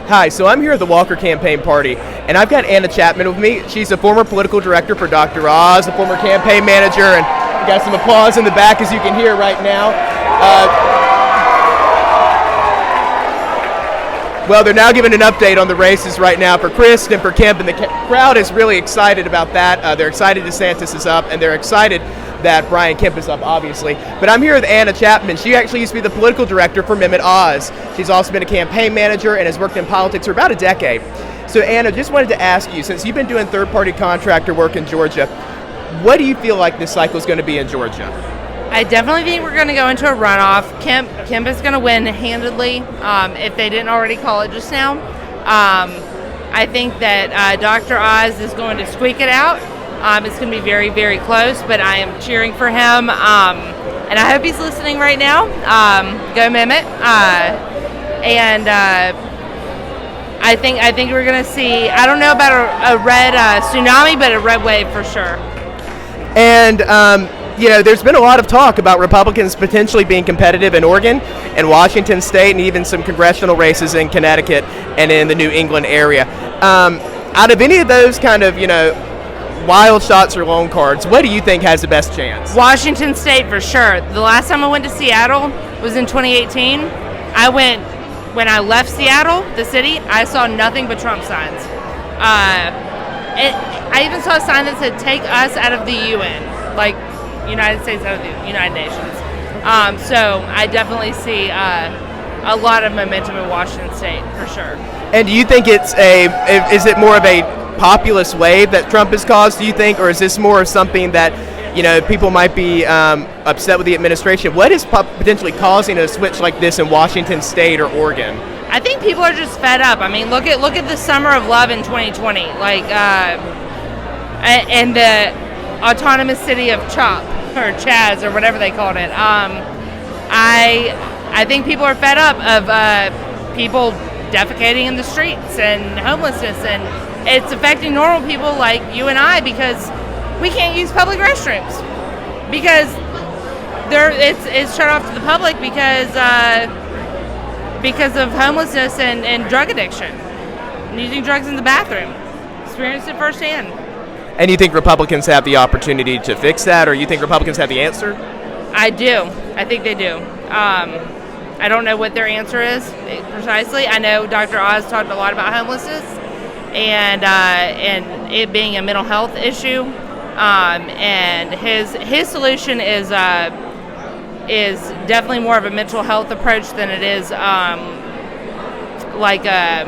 Hi, so I'm here at the Walker Campaign Party, and I've got Anna Chapman with me. She's a former political director for Dr. Oz, a former campaign manager, and we got some applause in the back, as you can hear right now. Well, they're now giving an update on the races right now for Chris and for Kemp, and the crowd is really excited about that. They're excited DeSantis is up, and they're excited that Brian Kemp is up, obviously. But I'm here with Anna Chapman. She actually used to be the political director for Mehmet Oz. She's also been a campaign manager and has worked in politics for about a decade. So Anna, just wanted to ask you, since you've been doing third-party contractor work in Georgia, what do you feel like this cycle is going to be in Georgia? I definitely think we're going to go into a runoff. Kemp is going to win handedly, if they didn't already call it just now. I think that Dr. Oz is going to squeak it out. It's going to be very, very close, but I am cheering for him, and I hope he's listening right now. Go Mehmet. And I think we're going to see, I don't know about a red tsunami, but a red wave for sure. And there's been a lot of talk about Republicans potentially being competitive in Oregon and Washington State, and even some congressional races in Connecticut and in the New England area. Out of any of those kind of, wild shots or lone cards, what do you think has the best chance? Washington State for sure. The last time I went to Seattle was in 2018. When I left Seattle, the city, I saw nothing but Trump signs. I even saw a sign that said, "Take us out of the UN," like United States out of the United Nations. So I definitely see a lot of momentum in Washington State for sure. And do you think is it more of a populist wave that Trump has caused, do you think, or is this more of something that people might be upset with the administration? What is potentially causing a switch like this in Washington State or Oregon? I think people are just fed up. I mean, look at the summer of love in 2020, and the autonomous city of Chop or Chaz or whatever they called it. I think people are fed up of people defecating in the streets and homelessness, and it's affecting normal people like you and I, because we can't use public restrooms because it's shut off to the public because of homelessness and drug addiction and using drugs in the bathroom. Experienced it firsthand. And you think Republicans have the opportunity to fix that, or you think Republicans have the answer? I do. I think they do. I don't know what their answer is precisely. I know Dr. Oz talked a lot about homelessness and it being a mental health issue, and his solution is definitely more of a mental health approach than it is like a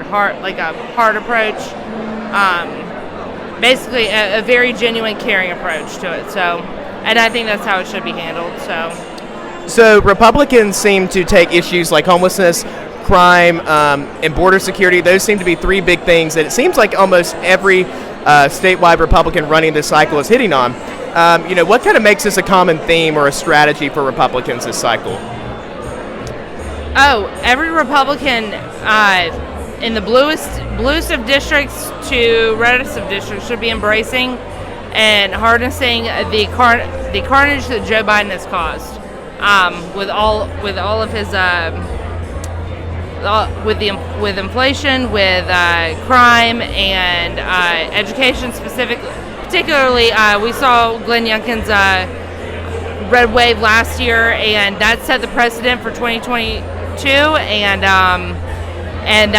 heart approach. Basically a very genuine caring approach to it. So, and I think that's how it should be handled. So Republicans seem to take issues like homelessness, crime, and border security. Those seem to be three big things that it seems like almost every statewide Republican running this cycle is hitting on. What kind of makes this a common theme or a strategy for Republicans this cycle? Oh, every Republican in the bluest of districts to reddest of districts should be embracing and harnessing the carnage that Joe Biden has caused, with all of his with inflation, with crime and education particularly. We saw Glenn Youngkin's red wave last year, and that set the precedent for 2022. And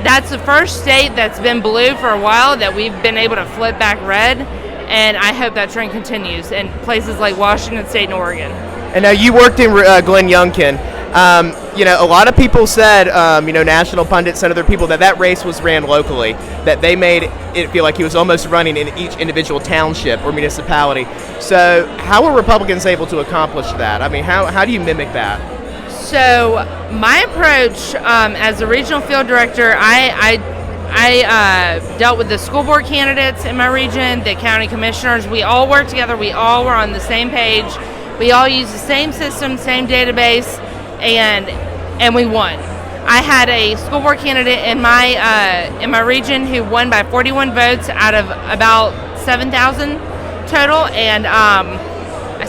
that's the first state that's been blue for a while that we've been able to flip back red, and I hope that trend continues in places like Washington State and Oregon. And now you worked in Glenn Youngkin. A lot of people said, national pundits and other people, that race was ran locally, that they made it feel like he was almost running in each individual township or municipality. So how are Republicans able to accomplish that? I mean, how do you mimic that? So my approach as a regional field director, I dealt with the school board candidates in my region, the county commissioners. We all worked together. We all were on the same page. We all used the same system, same database, and we won. I had a school board candidate in my region who won by 41 votes out of about 7,000 total, and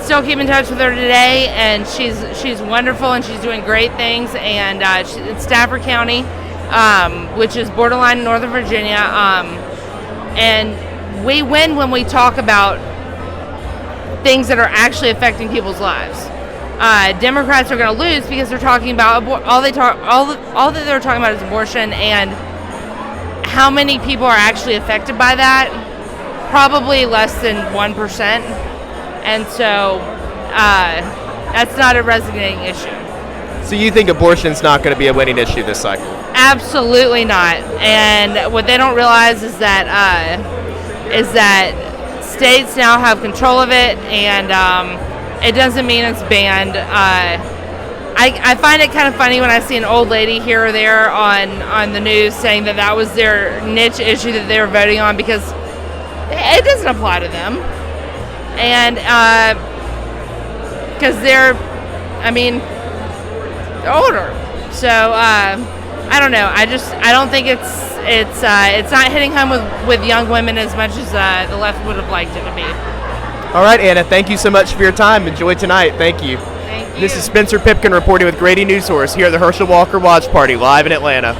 still keep in touch with her today, and she's wonderful, and she's doing great things. And in Stafford County, which is borderline in Northern Virginia, and we win when we talk about things that are actually affecting people's lives. Democrats are going to lose because they're talking about all that they're talking about is abortion, and how many people are actually affected by that? Probably less than 1%, and so that's not a resonating issue. So you think abortion's not going to be a winning issue this cycle? Absolutely not. And what they don't realize is that states now have control of it, and it doesn't mean it's banned. I find it kind of funny when I see an old lady here or there on the news saying that was their niche issue that they were voting on, because it doesn't apply to them. And because they're older. So I don't know. I don't think it's not hitting home with young women as much as the left would have liked it to be. All right, Anna, thank you so much for your time. Enjoy tonight. Thank you. Thank you. This is Spencer Pipkin reporting with Grady News Source here at the Herschel Walker Watch Party live in Atlanta.